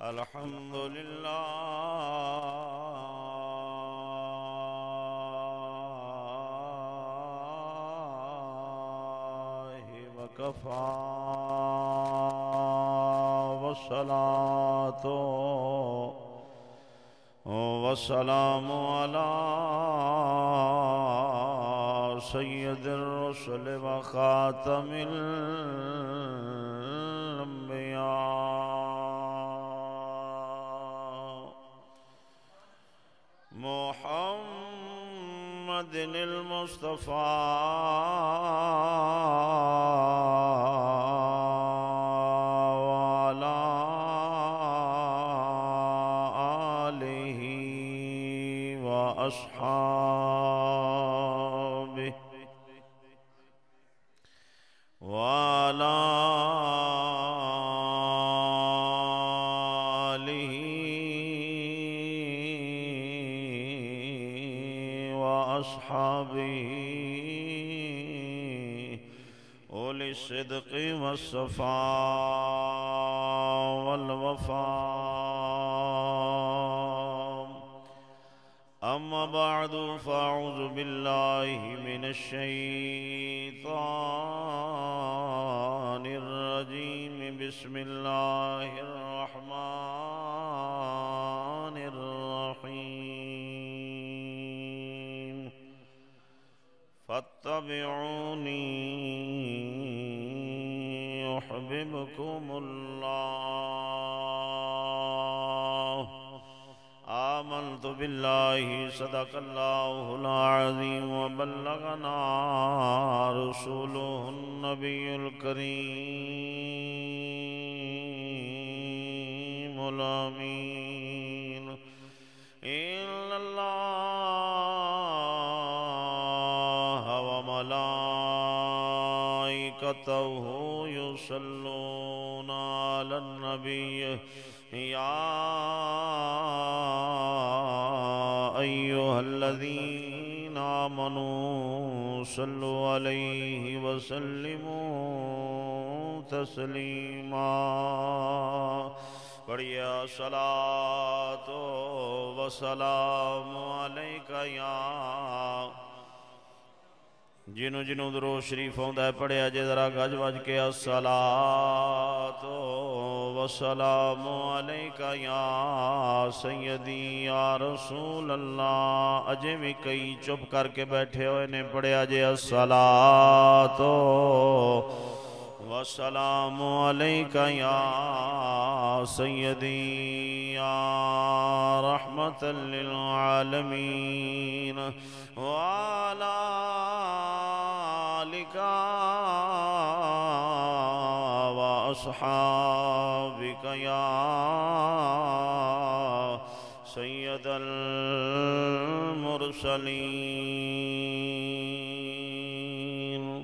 الحمد لله وكفى والصلاة والسلام على سيد الرسل وخاتم الأنبياء محمد المصطفى وعلى آله وأصحابه وعلى وأصحابه أولي الصدق والصفاء والوفاء أما بعد فأعوذ بالله من الشيطان الرجيم بسم الله الرحمن الرحيم فاتبعوني يحببكم الله آمنت بالله صدق الله العظيم وبلغنا رسوله النبي الكريم الأمين إن الله وملائكته يصلون على النبي يا أيها الذين آمنوا صلوا عليه وسلموا تسليما بڑھیا صلاة و سلام علیکہ یا جنوں درود شریف ہوندہ ہے پڑھیا جے ذرا گج وج کے الصلاة و سلام علیکہ یا سیدی یا رسول اللہ اجے بھی کئی چپ کر کے بیٹھے ہوئے نے پڑھیا جے الصلاة والسلام علیکہ یا سیدی یا رحمت للعالمین وعلا آلکہ وأصحابکہ یا سید المرسلین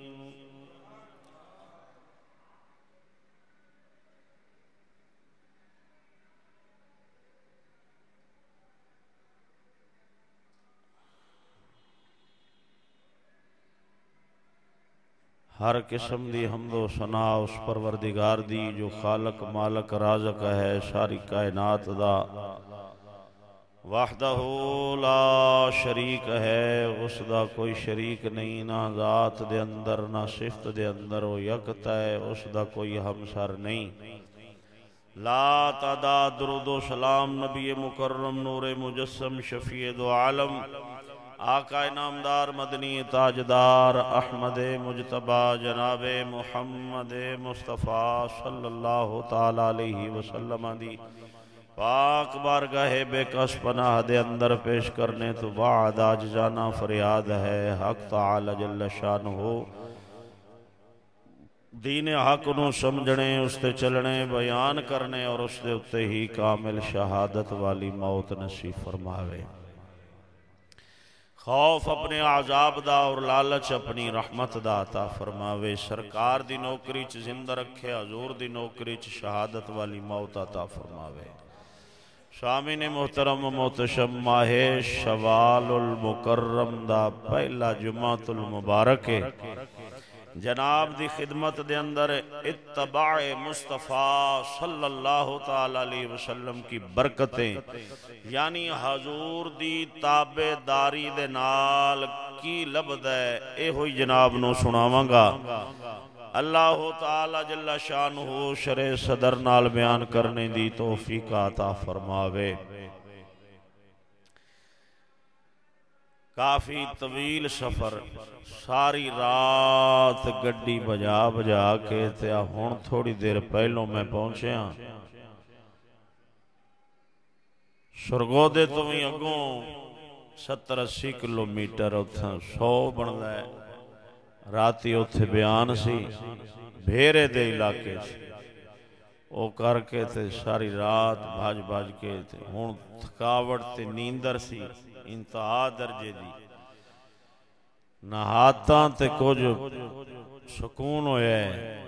ہر قسم دی حمد و ثنا اس پروردگار دی جو خالق مالک رازق ہے ساری کائنات دا وحدہ لا شریک ہے اس دا کوئی شریک نہیں نہ ذات دے اندر نہ صفت دے اندر وہ یکتا ہے اس دا کوئی ہمسر نہیں لا تعداد درود و سلام نبی مکرم نور مجسم شفیع دو عالم آقا نامدار مدنی تاجدار احمد مجتبہ جناب محمد مصطفیٰ صلی اللہ تعالیٰ علیہ وسلم دی پاک بارگاہ بے کس پناہ دے اندر پیش کرنے تو بعد آج جانا فریاد ہے حق تعالی جل شان ہو دین حق نو سمجھنے اس تے چلنے بیان کرنے اور اس دے اتے ہی کامل شہادت والی موت نصیب فرماوے خوف اپنے عذاب دا اور لالچ اپنی رحمت دا عطا فرماوے سرکار دی نوکری چ زندہ رکھے حضور دی نوکری چ شہادت والی موت عطا فرماوے سامعین محترم محتشم ماہ شوال المکرم دا پہلا جمعۃ المبارک جناب دی خدمت دے اندر اتباع مصطفیٰ صلی اللہ تعالی علیہ وسلم کی برکتیں یعنی حضور دی تابع داری دے نال کی لبد ہے اے ہوئی جناب نو سناواں گا اللہ تعالی جل شانہ شرع صدر نال بیان کرنے دی توفیق عطا فرماوے کافی طویل سفر ساری رات گڈی بجا بجا کے تے ہون تھوڑی دیر پہلوں میں پہنچے ہاں سرگودے تو بھی اگوں 70-80 کلومیٹر اتھا 100 بن گئے راتی اتھے بیان سی بھیرے دے علاقے سے او کر کے تے ساری رات بھاج کے تے ہون تھکاوٹ تے نیندر سی انتہا درجے دی نہاتاں تے کچھ سکون ہویا ہے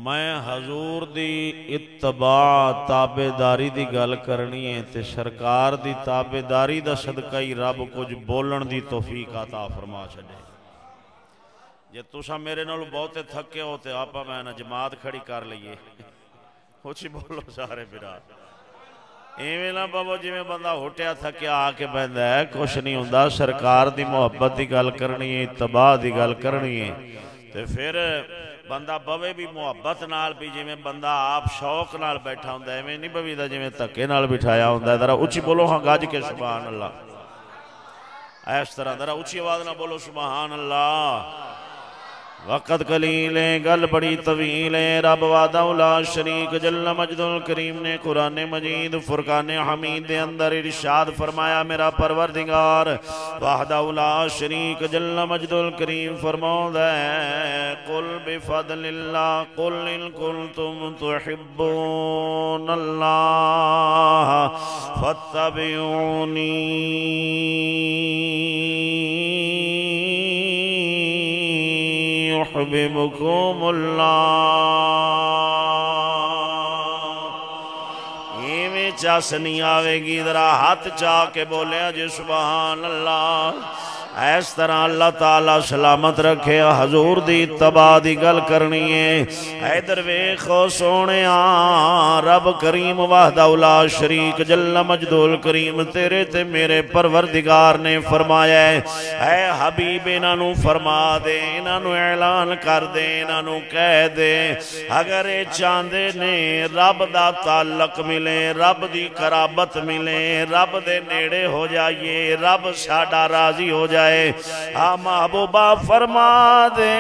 میں حضور دی اتباع تابعداری دی گل کرنی ہے تے سرکار دی تابعداری دا صدقہ ہی رب کچھ بولن دی توفیق عطا فرما چھڑے جے تساں میرے نال بہتے تھکے ہوتے آپا میں نہ جماعت کھڑی کر لئیے کچھ بولو سارے برا ایویں نہ بابا جی میں بندہ ہوٹیا تھکیا آ کے بندہ ہے کچھ نہیں ہوندا سرکار دی محبت دی گل کرنی ہے اتباع دی گل کرنی ہے تے پھر بندہ بوے بھی محبت نال بھی جی میں بندہ آپ شوق نال بیٹھا ہوندا ہے ایویں نہیں بویدہ جی میں تھکے نال بٹھایا ہوندا ہے ذرا اچھی بولو ہاں گاج کے سبحان اللہ اس طرح ذرا اچھی آواز نہ بولو سبحان اللہ وقت قلیل ہے گل بڑی طویل ہے رب وعدہ لا شریک جل مجد الکریم نے قرآن مجید فرقان حمید دے اندر ارشاد فرمایا میرا پروردگار وعدہ لا شریک جل مجد الکریم فرماؤں ہے قل بفضل اللہ قل ان کنتم تحبون اللہ فاتبعونی يحببكم اللہ یہ میں چاس نہیں آوے گی ذرا ہاتھ چاہ کے بولے جی سبحان اللہ اس طرح اللہ تعالیٰ سلامت رکھے حضور دی اتباع دی گل کرنی ہے اے درویخو سونے رب کریم وحدہ لا شریک جل مجد الکریم تیرے تے میرے پروردگار نے فرمایا ہے اے حبیب انہوں فرما دے انہوں اعلان کر دے انہوں کہہ دے اگر اے چاندے نے رب دا تعلق ملے رب دی قرابت ملے رب دے نیڑے ہو جائیے رب ساڈا راضی ہو جائے محبوبہ فرما دے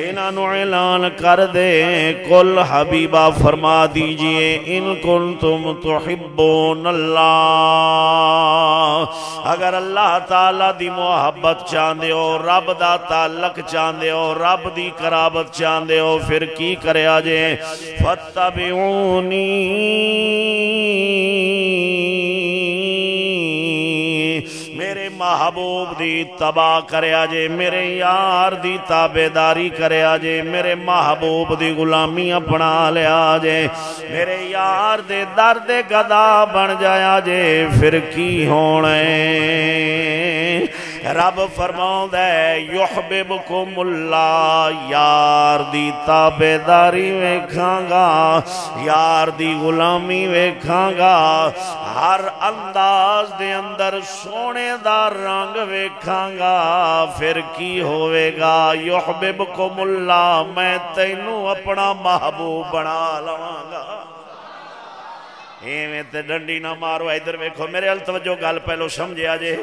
انہوں اعلان کر دے کل حبیبہ فرما دیجئے ان کنتم تحبون اللہ اگر اللہ تعالیٰ دی محبت چاندے ہو رب دا تعلق چاندے ہو رب دی قرابت چاندے ہو پھر کی کرے آجے فاتبعونی میرے محبوب دی اتباع کرے آجے میرے یار دی تابعداری کرے آجے میرے محبوب دی غلامی اپنا لے آجے میرے یار دے درد گدا بن جائے آجے پھر کی ہونے رب فرماؤں دے یحببکم اللہ یار دی تابعداری ویکھاں گا یار دی غلامی ویکھاں گا ہر انداز دے اندر سونے دا رنگ ویکھاں گا پھر کی ہوئے گا یحببکم اللہ میں تینوں اپنا محبوب بنا لواں گا ایویں تے ڈنڈی نہ مارو ادھر ویکھو میرے التوجہ گل پہلو سمجھے آجے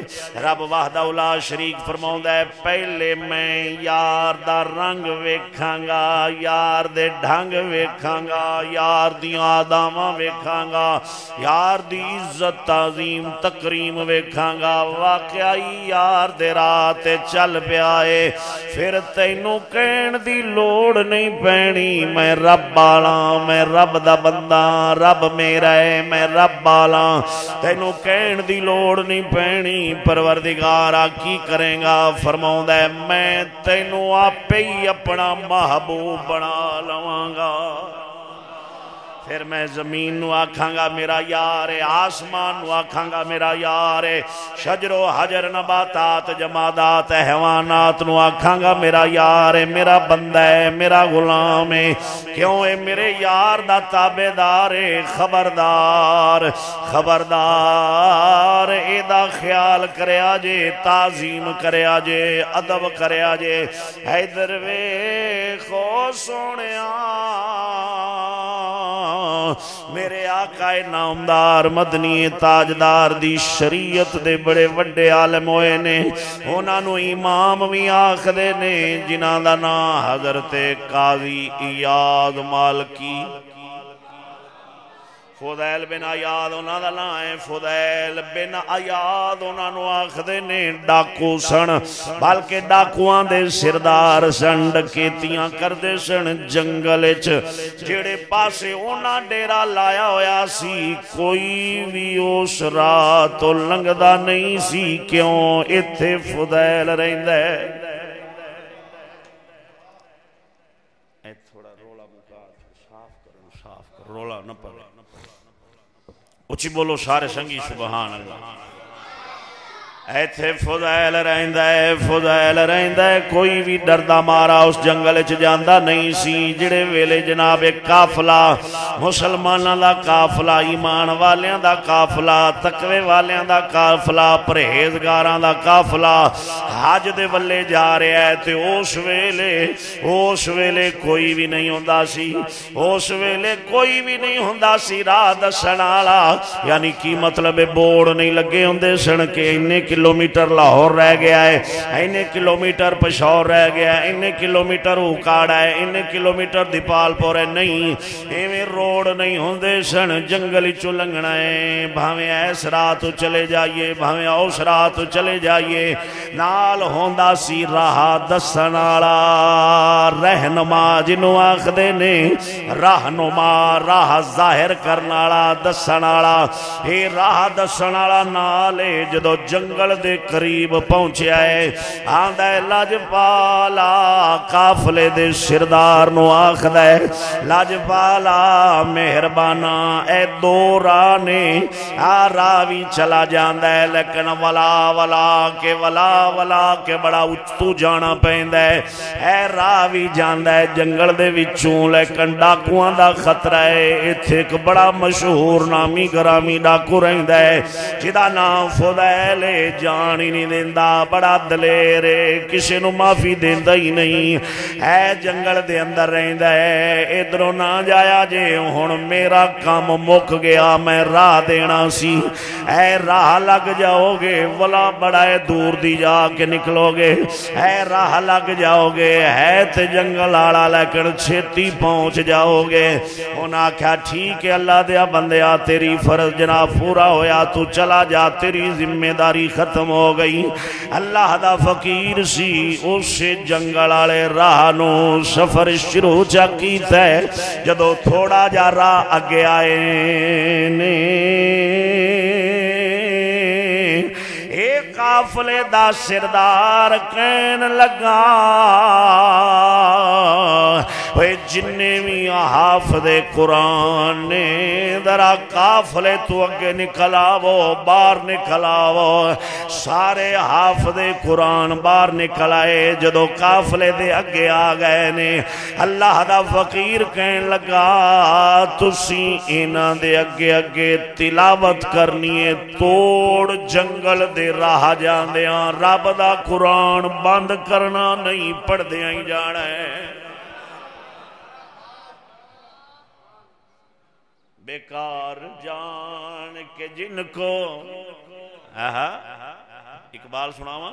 رب وحدہ لا شریک فرماؤں ہے پہلے میں یار دا رنگ ویکھاں گا یار دے ڈھنگ ویکھاں گا یار دی آدامہ ویکھاں گا یار دی عزت تعظیم تکریم ویکھاں گا واقعی یار دے رات چل پیائے پھر تینوں کہن دی لوڑ نہیں پینی میں رب بالا میں رب دا بندہ رب میرا ہے میں رب بالا تینوں کہن دی لوڑ نہیں پینی پروردگارہ کی کریں گا فرماؤں دے میں تینوں آپ ہی اپنا محبوب بنا لواں گا پھر میں زمین نو آکھاں گا میرا یار ہے، آسمان نو آکھاں گا میرا یار ہے، شجر و حجر نباتات جمادات حیوانات نو آکھاں گا میرا یار ہے، میرا بندہ ہے، میرا غلام ہے، کیوں ہے میرے یار دا تابعدار ہے۔ خبردار خبردار اے دا خیال کرے آجے، تعظیم کرے آجے، ادب کرے آجے۔ حیدر ویکھو سونیا میرے آقا نامدار مدنی تاجدار دی شریعت دے بڑے وڈے عالم ہوئے نے، انہاں نو امام بھی آخدے نے، جنہاں دا نام حضرت قاضی ایاد مالکی فضیل بن عیاد انہاں دا نام ہے، فضیل بن عیاد انہاں نو آخدے نے ڈاکو سن، بلکہ ڈاکوان دے سردار سن، ڈکیتیاں کردے سن جنگل جڑے پاسے انہاں ڈیرا لایا ہویا سی، کوئی بھی اس رات لنگدا نہیں سی، کیوں اتھے فضیل رہندا ہے۔ تھوڑا رولا مکا صاف کر رولا نہ پڑے، اچھی بولو سارے سنگی سبحان اللہ۔ ایتھے فضیل رہندہ ہے، فضیل رہندہ ہے، کوئی بھی ڈردہ مارا اس جنگل جاندہ نہیں سی، جڑے ویلے جناب ایک قافلہ مسلمانہ دا قافلہ، ایمان والیاں دا قافلہ، تقوی والیاں دا قافلہ، پرہیزگاراں دا قافلہ حج دے ولے جا رہے ہیں، تے اس ویلے کوئی بھی نہیں ہوندہ سی، اس ویلے کوئی بھی نہیں ہوندہ سی راہ دسن والا، یعنی کی مطلب بورڈ نہیں لگے ہوندے سن کہ انہیں کلومیٹر لاہور رہ گیا ہے، انہیں کلومیٹر پشاور رہ گیا ہے، انہیں کلومیٹر اوکاڑا ہے، انہیں کلومیٹر دیپال پور ہے، نہیں ایویں روڈ نہیں ہوندے سن، جنگلی چلنگنا ہے، بھاویں ایس رات چلے جائیے، بھاویں اوس رات چلے جائیے، نال ہوندہ سی راہ دسن والا رہنما، جنوں آخدے نے رہنما، راہ ظاہر کرن والا دسن والا، اے راہ دسن والا نالے جدو جنگل دے قریب پہنچے آئے، آندہ لاجپالا قافلے دے سردار نو آخدہ ہے، لاجپالا مہربانا اے دو رانے راوی چلا جاندہ ہے، لیکن ولا کے بڑا اچتو جانا پہندہ ہے، اے راوی جاندہ ہے جنگل دے وچوں، لیکن ڈاکوان دا خطرہ ہے، اتھے ایک بڑا مشہور نامی گرامی ڈاکو رہندہ ہے، جدا نام فضیل جان ہی نہیں دیندہ، بڑا دلیرے، کسی نو معافی دیندہ ہی نہیں، اے جنگل دے اندر رہندہ ہے، ادھروں نہ جایا جے، ہن میرا کام مک گیا، میں راہ دینا سی، اے راہ لگ جاؤ گے، ولا بڑا ہے دور دی جا کے نکلو گے، اے راہ لگ جاؤ گے، ہے تے جنگل آڑا لیکن چھتی پہنچ جاؤ گے، انہاں کہا ٹھیک ہے اللہ دیا بندیا، تیری فرض جناب پورا ہویا، تو چلا جا، تیری ذمہ داری ختم ہو گئی۔ اللہ دا فقیر سی، اس جنگل آلے راہ نو سفر شروع چا کیتا ہے، جدو تھوڑا جا راہ آگے آئے نے ایک قافلے دا سردار کہن لگا، وے جننے بھی حافظ قرآن نے درہ قافلے تو اگے نکلاو، بار نکلاو، سارے حافظ قرآن بار نکلائے، جدو قافلے دے اگے آگئے نے، اللہ دا فقیر کہن لگا، تسی اینا دے اگے تلاوت کرنی ہے، توڑ جنگل دے راہ جان دیاں، رب دا قرآن بند کرنا نہیں، پڑھ دیاں ہی جانا ہے۔ بیکار جان کے جن کو اقبال سناواں،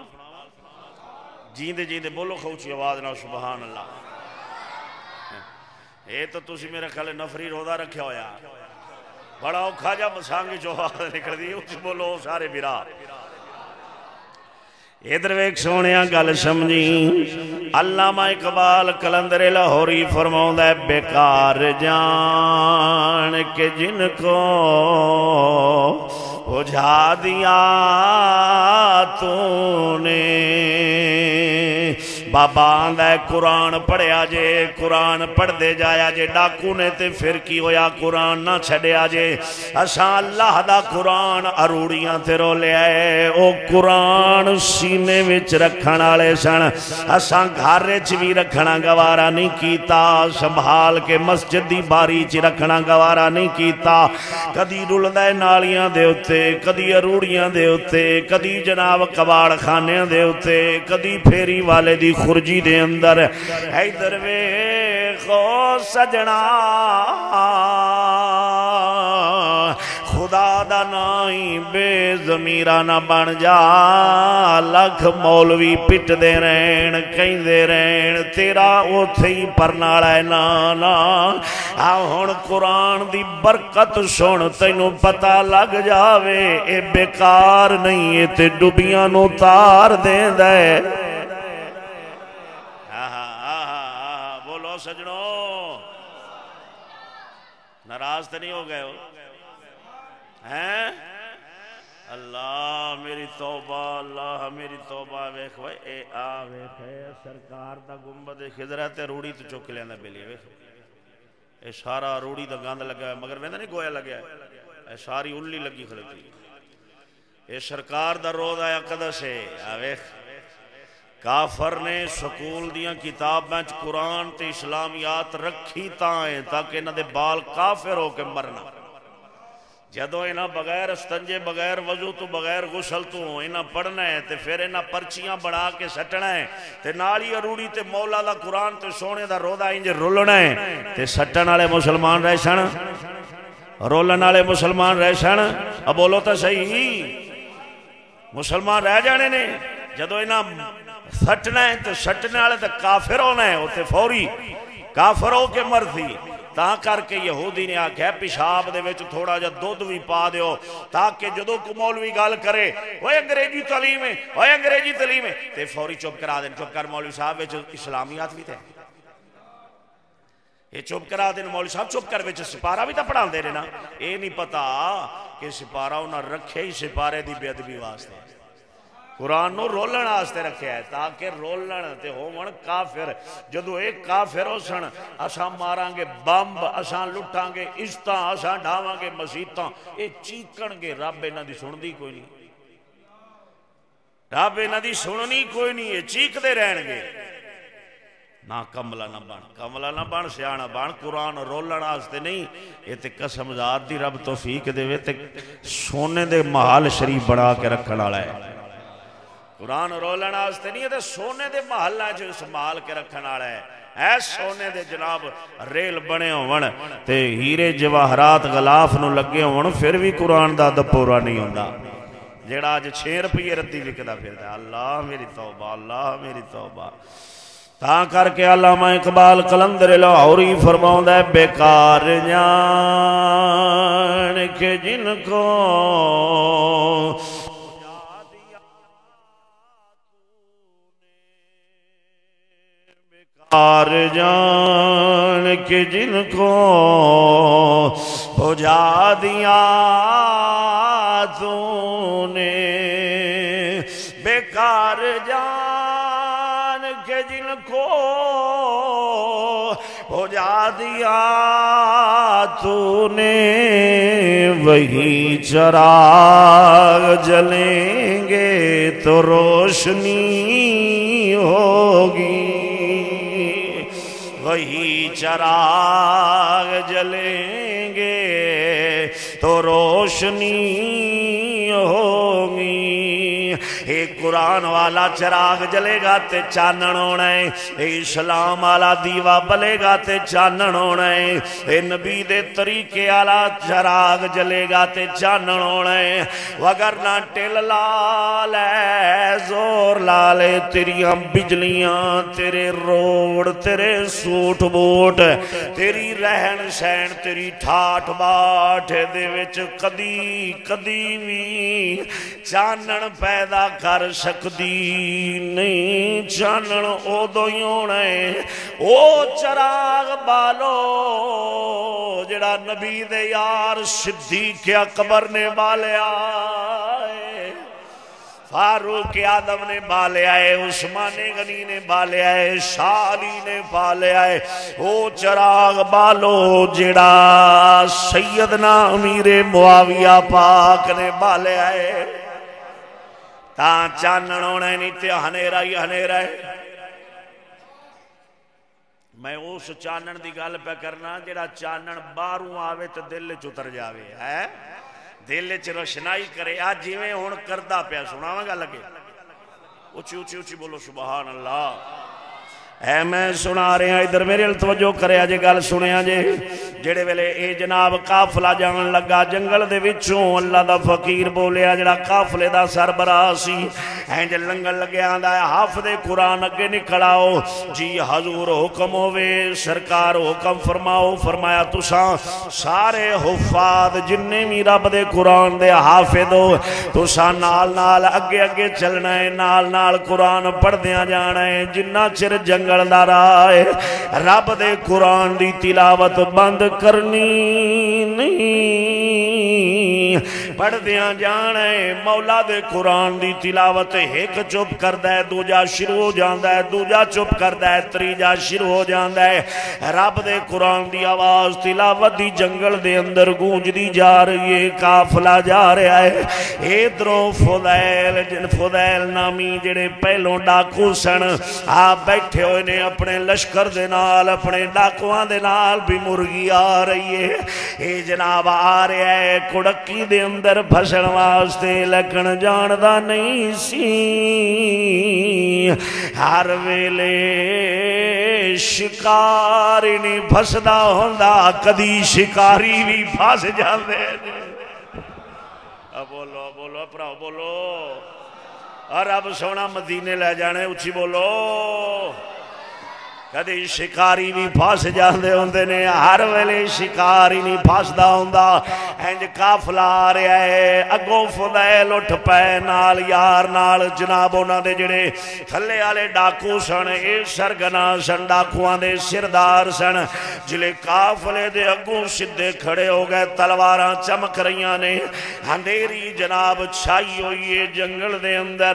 جیندے جیندے بولو خوچی آواز نہ سبحان اللہ۔ اے تو تسی میرے خیال نفری روزہ رکھیا ہویا، بڑا اوکھا جا مسانگی جو آواز نکل دی، اچھ بولو سارے برا۔ ادھر ایک سونیا گل سمجھی، علامہ اقبال قلندر لاہوری فرماؤں ہے، بیکار جان کے جن کو بجھا دیا تو نے، بابا آندا ہے قرآن پڑھیا جے قرآن پڑھ دے جایا جے ڈاکو نے تے پھر کی ہویا قرآن نہ چھڑیا جے اساں اللہ دا قرآن اروڑیاں تے رو لے آئے او قرآن سینے وچ رکھن والے سن اساں گھر وچ بھی رکھنا گوارا نہیں کیتا سنبھال کے مسجد دی باری چ رکھنا گوارا نہیں کیتا کدی رلدا نالیاں دے اوتے کدی اروڑیاں دے اوتے کدی جناب کباڑ خانے دے اوتے کدی پھیری والے دی خرجی دے اندر ایدر ویکھو سجنا خدا دا نائی بے ضمیرہ نہ بن جا لکھ مولوی پٹ دے رہن کہیں دے رہن تیرا اوتھے ہی پرناڑا ہے نانا ہون قرآن دی برکت سن تینوں پتہ لگ جاوے اے بیکار نہیں اے تے ڈبیاں نو تار دے دے بولو سجنوں ناراض تے نہیں ہو گئے ہو ہیں اللہ میری توبہ اللہ میری توبہ ویکھ وے اے آ ویکھ سرکار دا گنبد خضرہ تے روڑی تو چوک لیندہ بلی ویکھ اے سارا روڑی دا گاند لگا ہے مگر ویندہ نہیں گویا لگیا ہے اے ساری الی لگی خلقی اے سرکار دا روز آیا قدس ہے ویکھ کافر نے سکول دیاں کتاب بینچ قرآن تے اسلامیات رکھی تائیں تاکہ انہاں دے بال کافر ہو کے مرنا جدو انہاں بغیر استنجے بغیر وضو تو بغیر غسل تو انہاں پڑھنا ہے تے پھر انہاں پرچیاں بڑھا کے سٹنا ہے تے نالی اروڑی تے مولا دا قرآن تے سونے دا رودا انجے رولنا ہے تے سٹن والے مسلمان رہ سن رولن والے مسلمان رہ سن اب بولو تو صحیح مسلمان رہ جانے نے جدو انہاں سٹنا ہے تو سٹنے والے تے کافر ہونا ہے وہ تے فوری کافر ہو کے مرضی تاں کر کے یہودی نے آکھا پیشاب دے وچ تھوڑا جا دودھ بھی پا دیو تاکہ جدو کو مولوی گال کرے وہ انگریزی تعلیم ہے وہ انگریزی تعلیم ہے تے فوری چپ کرا دیں چپ کر مولوی صاحب وچ اسلامیات بھی تھے یہ چپ کرا دیں مولوی صاحب چپ کر وچ سپارہ بھی تا پڑھان دے رہنا اے نہیں پتا کہ سپارہ انہاں رکھے ہی سپارے دی بے ادبی واسطے قرآن نو رولن آستے رکھے ہے تاکہ رولن تے ہومن کافر جدو ایک کافر ہو سن اساں ماران گے بمب اساں لٹھان گے عزتاں اساں ڈھاوان گے مسیتاں اے چیکن گے رب انہاں دی سندی کوئی نہیں رب انہاں دی سننی کوئی نہیں یہ چیک دے رہن گے نہ کملہ نہ بن سیانہ بن قرآن رولن آستے نہیں یہ تے قسم ذات دی رب توفیق دے وے تے سونے دے محل شریف بڑھا کے رکھن والا ہے قرآن رولن آستے نہیں ہے تے سونے دے محلہ جو سنبھال کے رکھن والا ہے اے سونے دے جناب ریل بنے ہون تے ہیرے جواہرات غلاف نو لگے ہون پھر بھی قرآن دا پورا نہیں ہوندا جیڑا آج 6 روپیے ردی وکدا پھردا اللہ میری توبہ اللہ میری توبہ تاں کر کے علامہ اقبال قلندر لاہوری فرماؤں ہے بیکار جان کے جن کو بیکار جان کے جن کو پہنچا دیا تو نے بیکار جان کے جن کو پہنچا دیا تو نے وہی چراغ جلیں گے تو روشنی ہوگی وہی چراغ جلیں گے تو روشنی ہوگی ایک قرآن والا چراغ جلے گا تے چانن ہونا ہے ایک اسلام والا دیوہ بلے گا تے چانن ہونا ہے ایک نبی دے طریقے والا چراغ جلے گا تے چانن ہونا ہے وگرنہ ٹل لالے زور لالے تیریاں بجلیاں تیرے روڑ تیرے سوٹ بوٹ تیری رہن سین تیری ٹھاٹ باٹ دے وچ کدی کدی بھی چانن پیدا کر سکتی نہیں چانن او دویوں نے او چراغ بالو جڑا نبی دے یار صدیق اکبر نے بالیا فاروق اعظم نے بالیا ہے، عثمان غنی نے بالیا ہے، شاہ علی نے بالیا ہے، او چراغ بالو جڑا سیدنا امیر معاویہ پاک نے بالیا ہے، تاں چانن ہونا نہیں تے ہنیرا ہی ہنیرا ہے۔ میں اس چانن دی گل پہ کرنا جڑا چانن باہروں آوے تے دل چ اتر جاوے ہے، دل چ روشنائی کرے، آج جیویں ہن کردا پیا سناواں گا لگے، اونچی اونچی اونچی بولو سبحان اللہ۔ اے میں سنا رہے ہیں ادھر میرے توجہ کرے آجے گل سنے آجے، جڑے ویلے اے جناب قافلہ جان لگا جنگل دے وچوں، اللہ دا فقیر بولے جڑا قافلے دا سربراہ سی، ہیں جے لنگل لگے آندا ہے حافظ قرآن اگے نکھڑاؤ، جی حضور حکم ہوئے، سرکار حکم فرماؤ، فرمایا تساں سارے حفاظ جننے بھی رب دے قرآن دے حافظ ہو، تساں نال نال اگے اگے چلنا ہے، نال نال قرآن پڑھ دیا جانا ہے، جنہ چر جنگل دار آئے رب دے قرآن دی تلاوت بند کرنی نہیں، پڑھ دیا جانا ہے۔ مولا دے قرآن دی تلاوت ایک چپ کردہ ہے، دوجا شروع ہو جاندہ ہے، دوجا چپ کردہ ہے، تریجا شروع ہو جاندہ ہے۔ رب دے قرآن دی آواز تلاوت دی جنگل دے اندر گونج دی جا رہی ہے، قافلہ جا رہا ہے۔ ادھروں فضیل نامی جڑے پہلوں ڈاکو سن آپ بیٹھے ہوئے نے اپنے لشکر دے نال، اپنے ڈاکوان دے نال بھی مرغی آ رہی ہے، اے جناب آ رہا ہے کڑکی دے اندر پھسن واسطے، لیکن جاندہ نہیں سی ہر ویلے شکاری نہیں پھسدا ہوندا، کدی شکاری بھی پھس جاندے۔ بولو بولو پراؤ بولو، اور اب سونا مدینے لے جانے اچھی بولو، کدی شکاری بھی پھاس جاندے ہوندے نے، ہر ویلے شکاری نہیں پھاسدا ہوندا۔ انج قافلہ آ رہا ہے، اگوں فضیل اٹھ پے نال یار نال، جناب انہاں دے جڑے تھلے والے ڈاکو سن، اے سرگنا سن، ڈاکواں دے سردار سن، جلے قافلے دے اگوں سدھے کھڑے ہو گئے، تلواراں چمک رہیاں نے، اندھیری جناب چھائی ہوئی ہے جنگل دے اندر۔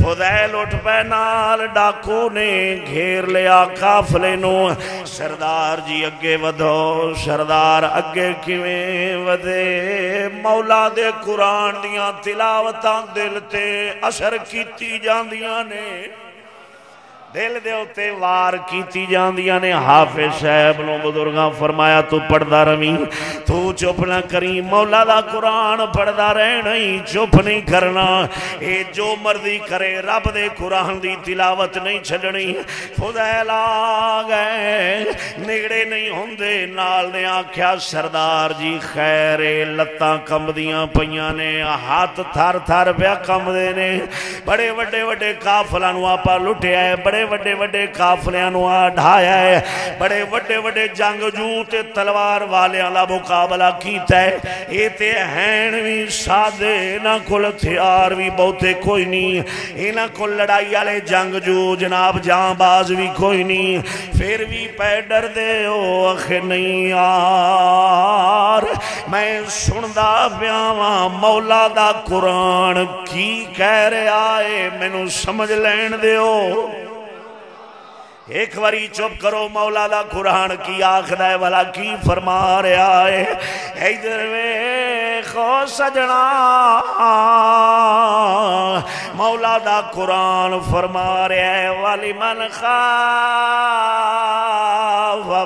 فضیل اٹھ پے نال ڈاکو نے گھیر لیا قافلے نو، سردار جی اگے ودھو، سردار اگے کیویں ودے، مولا دے قرآن دیاں تلاوتاں دل تے اثر کیتی جاندیاں نے، دل دے ہوتے وار کیتی جاندیاں نے۔ حافظ صاحب نو بزرگاں فرمایا تو پڑھدا رہی، تو چپ نہ کری، مولا دا قرآن پڑھدا رہنا ہی، چپ نہیں کرنا، اے جو مرضی کرے رب دے قرآن دی تلاوت نہیں چھڑنی۔ فضیل آ گئے، نگڑے نہیں ہوندے، نال نے آکھیا سردار جی خیرے، لتاں کم دیاں پئیاں نے، ہاتھ تھر تھر پیا کم دے نے، بڑے وڈے وڈے قافلہ نو آپا لٹیا ہے، بڑے وڈے وڈے قافلیاں نو ڈھایا ہے، بڑے وڈے وڈے جنگجو تے تلوار والیاں دا مقابلہ کیتا ہے۔ اے تے ہین بھی سادے، انہاں کول ہتھیار بھی بہتے کوئی نہیں، انہاں کول لڑائی والے جنگجو جناب جاں باز بھی کوئی نہیں، پھر بھی پے ڈر دے ہو آخر نہیں یار، میں سندا پیاواں مولا دا قرآن کی کہہ رہا ہے، مینوں سمجھ لین دیو۔ ایک واری چپ کرو، مولا دا قرآن کی آخدہ ہے والا کی فرما رہا ہے۔ ایدر ویکھو سجنا، مولا دا قرآن فرما رہا ہے، والی من خاف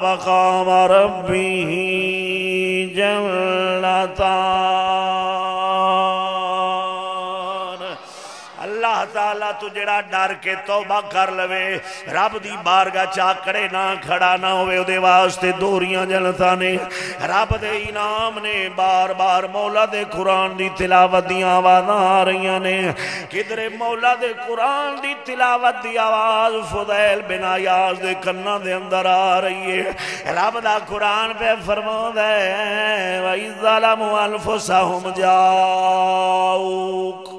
مقام ربہ جنتان۔ اللہ تعالیٰ تو جڑا ڈر کے توبہ کر لوے، رب دی بارگاہ چاکڑے نہ کھڑا نہ ہوئے، او دے واسطے دوریاں جلتا نے، رب دے انعام نے، بار بار مولا دے قرآن دی تلاوت دی آواز آ رہی نے، کدھرے مولا دے قرآن دی تلاوت دی آواز فضیل بن عیاض دے کنہ دے اندر آ رہی ہے۔ رب دا قرآن پہ فرمود ہے وَإِذْ ظَلَمُوا أَنفُسَهُمْ جَاءُوكَ،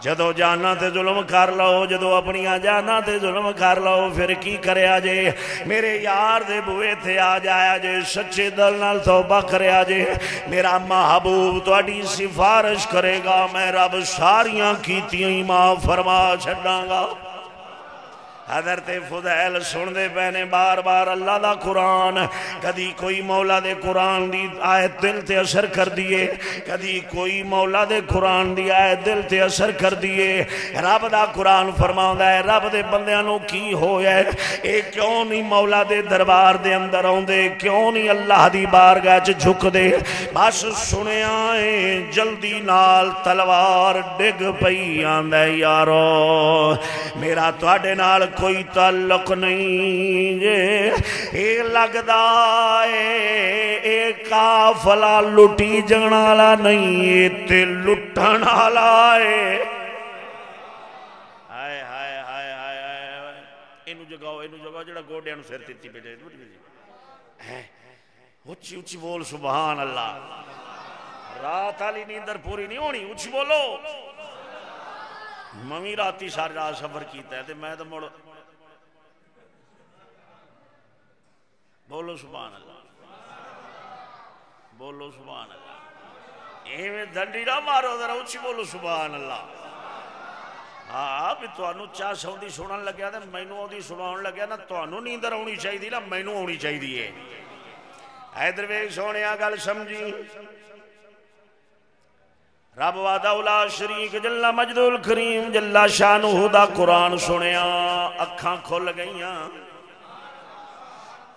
جدو جانا تے ظلم کر لو جدو اپنیاں جانا تے ظلم کر لو پھر کی کریا جے میرے یار دے بوئے تھے آ جایا جے سچے دل نال توبہ کریا جے میرا محبوب تواڈی سفارش کرے گا میں رب ساریاں کیتیاں ہی معاف فرما چھڈاں گا حضرت فضیل سن دے پہنے بار بار اللہ دا قرآن کدی کوئی مولا دے قرآن دی آیت دل تے اثر کر دیے کدی کوئی مولا دے قرآن دی آیت دل تے اثر کر دیے رب دا قرآن فرماؤں ہے رب دے بندیانوں کی ہویا ہے اے کیوں نہیں مولا دے دربار دے اندر آؤں دے کیوں نہیں اللہ دی بارگاہ چ جھک دے بس سنے آئے جلدی نال تلوار ڈگ پئی آندے یارو میرا تواڈے نال کوئی تعلق نہیں جے اے لگدا اے قافلہ لٹی جانا نہیں تے لٹن والا اے ہائے ہائے ہائے ہائے اینو جگاؤ جڑا گوڈیاں نوں سر تیتی بیٹھے اچھی اچھی بول سبحان اللہ رات والی نیندر پوری نہیں ہونی اچھی بولو ممی راتی ساری رات سفر کیتا ہے تے میں تو مڑ بولو سبحان اللہ بولو سبحان اللہ ایویں دھنڈی نہ مارو ذرا اچھی بولو سبحان اللہ ہاں بھی تانوں چاہ سوندی سنن لگیا تے مینوں اودی سناون لگیا نا تانوں نیندر آونی چاہیے نا مینوں آونی چاہیے ادھر ویکھ سونیا گل سمجھی رب وحدہ لا شریک جل مجد الکریم جل شانہ دا قرآن سنیا اکھاں کھل گئیاں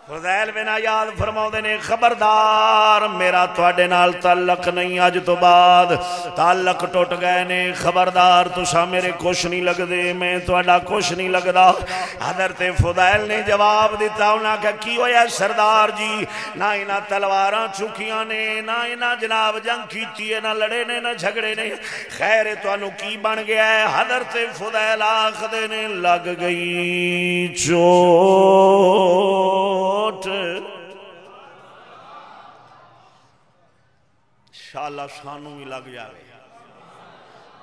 فضیل بن عیاض فرماؤں نے خبردار میرا تواڈے نال تعلق نہیں اج تو بعد تعلق ٹوٹ گئے نے خبردار تساں میرے کچھ نہیں لگ دے میں تواڈا کچھ نہیں لگدا حضرت فضیل نے جواب دیتا انہاں کہ کی ہویا سردار جی نہ انہاں تلواراں چکیاں نے نہ انہاں جناب جنگ کیتی ہے نہ لڑے نے نہ جھگڑے نے خیر تانوں کی بن گیا ہے حضرت فضیل آخدے نے لگ گئی شاءاللہ سانوں بھی لگ جاوے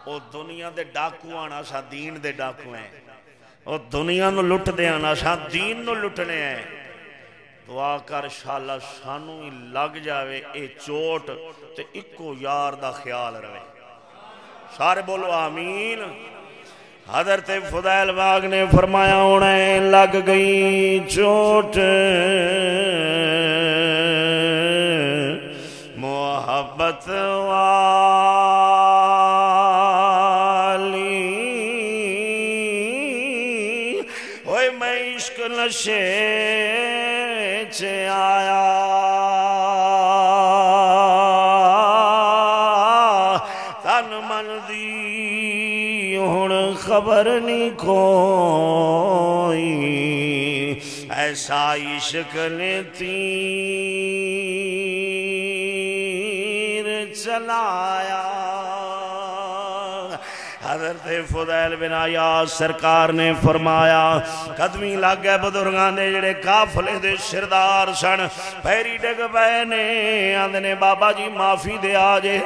او دنیا دے ڈاکو آنا سا دین دے ڈاکو ہیں او دنیا نو لٹ دے آنا سا دین نو لٹنے ہیں دعا کر شاءاللہ سانوں بھی لگ جاوے اے چوٹ تے اکو یار دا خیال روے سارے بولو آمین حضرت فضیل باغ نے فرمایا انہیں لگ گئی چوٹ محبت والی اوے میں عشق نشے چ آیا تن من دی ہن خبر نہیں کوئی ایسا عشق نے چلایا حضرت فضیل بن عیاض سرکار نے فرمایا قدمی لگ گئے بزرگان دے جڑے قافلے دے سردار سن پیری ڈگ پے نے آندے بابا جی معافی دے آجے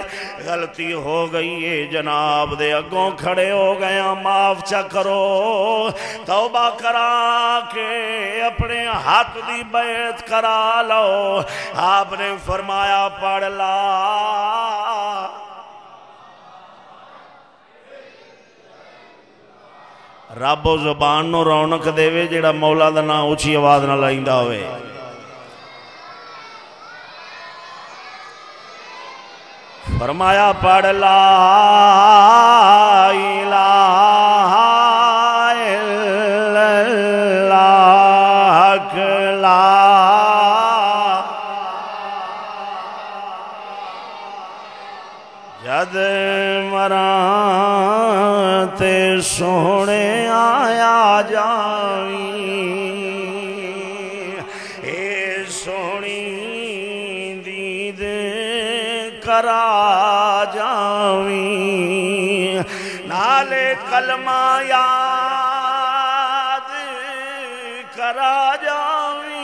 غلطی ہو گئی ہے جناب دے اگوں کھڑے ہو گئے معاف چا کرو توبہ کرا کے اپنے ہاتھ دی بیعت کرا لو آپ نے فرمایا پڑھ لا رب و زبان نو رونق دے وے جیڑا مولا دا نا اچھی آواز نہ لائندہ ہوئے فرمایا پڑھ لا الہ الا اللہ لا جد مران تے سونے آیا جاویں اے سونی دید کرا جاویں نالے کلمہ یاد کرا جاویں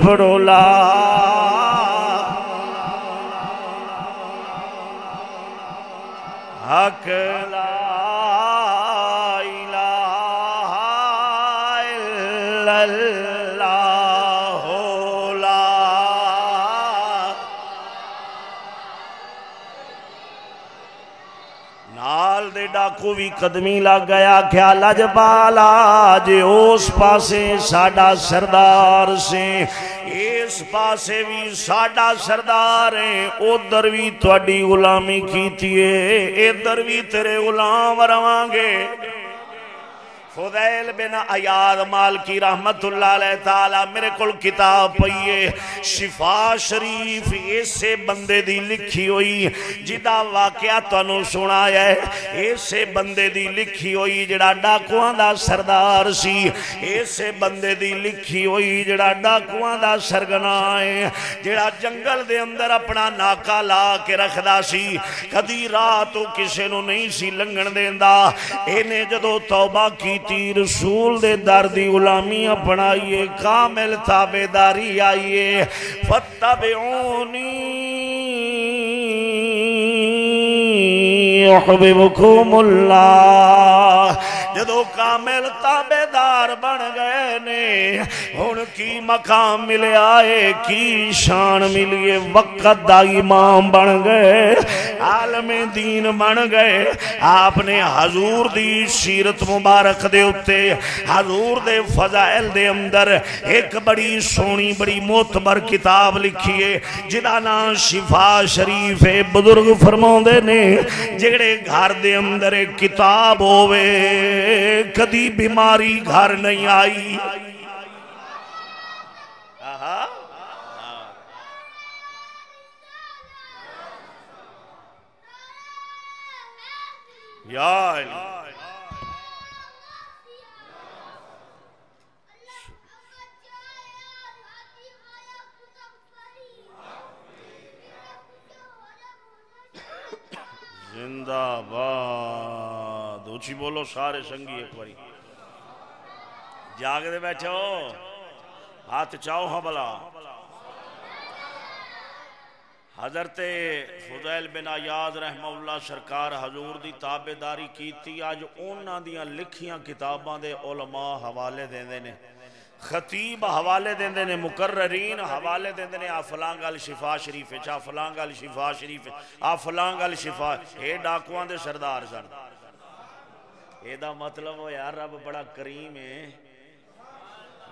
پڑھولا حق لا الہ الا اللہ لا نال دے ڈاکو بھی قدمی لگ گیا کیا لجپالا جے اس پاسے ساڈا سردار سے اس پاسے بھی ساڈا سردار ہے ادھر بھی تواڈی غلامی کیتی ہے ادھر بھی تیرے غلام روانگے فضیل بن عیاض مالکی رحمت اللہ علیہ تعالی میرے کل کتاب پئیے شفا شریف ایسے بندے دی لکھی ہوئی جدا واقعہ تانوں سنایا ہے ایسے بندے دی لکھی ہوئی جڑا ڈاکواں دا سردار سی ایسے بندے دی لکھی ہوئی جڑا ڈاکواں دا سرگنا ہے جڑا جنگل دے اندر اپنا ناکا لا کے رکھدا سی کدی راتوں کسے نو نہیں سی لنگن دیندا اینے جدو توبہ کی رسول دے دردی غلامی اپنائیے کامل تابعداری آئیے فاتبعونی یحببکم اللہ جدو کامل تابعدار بن گئے نے ان کی مقام ملے آئے کی شان ملیے وقت دا امام بن گئے عالم دین بن گئے آپ نے حضور دی سیرت مبارک دے اتے حضور دے فضائل دے اندر ایک بڑی سونی بڑی معتبر کتاب لکھیے جدا نام شفا شریف بزرگ فرماؤں دے نے جڑے گھر دے اندر ایک کتاب ہوئے کدی بیماری گھر نہیں آئی یا زندہ باد اچھی بولو سارے سنگی ایک باری جاگ دے بیٹھو ہاتھ چاہو ہاں بلا حضرت فضیل بن عیاض رحمہ اللہ سرکار حضور دی تابعداری کیتی آج انہاں دیاں لکھیاں کتاباں دے علماء حوالے دیندے نے خطیب حوالے دیندے نے مقررین حوالے دیندے نے آفلانگ الشفا شریف آفلانگ الشفا شریف آفلانگ الشفا اے ڈاکوان دے سردار سن اے دا مطلب ہو یار رب بڑا کریم ہے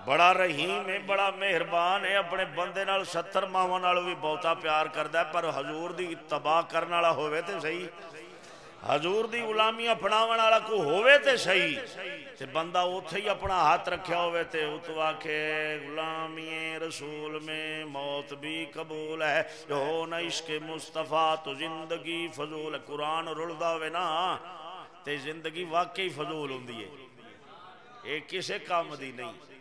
بڑا رحیم ہے بڑا مہربان ہے اپنے بندے نال 70 ماہاں نال بھی بہتا پیار کردا ہے پر حضور دی تباہ کرن والا ہوئے تے صحیح حضور دی غلامی اپناون والا کو ہوئے تے صحیح تے بندہ اوتھے ہی اپنا ہاتھ رکھیا ہوئے تے اتوا کے غلامی رسول میں موت بھی قبول ہے جو نہ عشق مصطفیٰ تو زندگی فضول ہے قرآن رلدا ہوئے نا تے زندگی واقعی فضول ہوندی ہے ایک کسے کام دی نہیں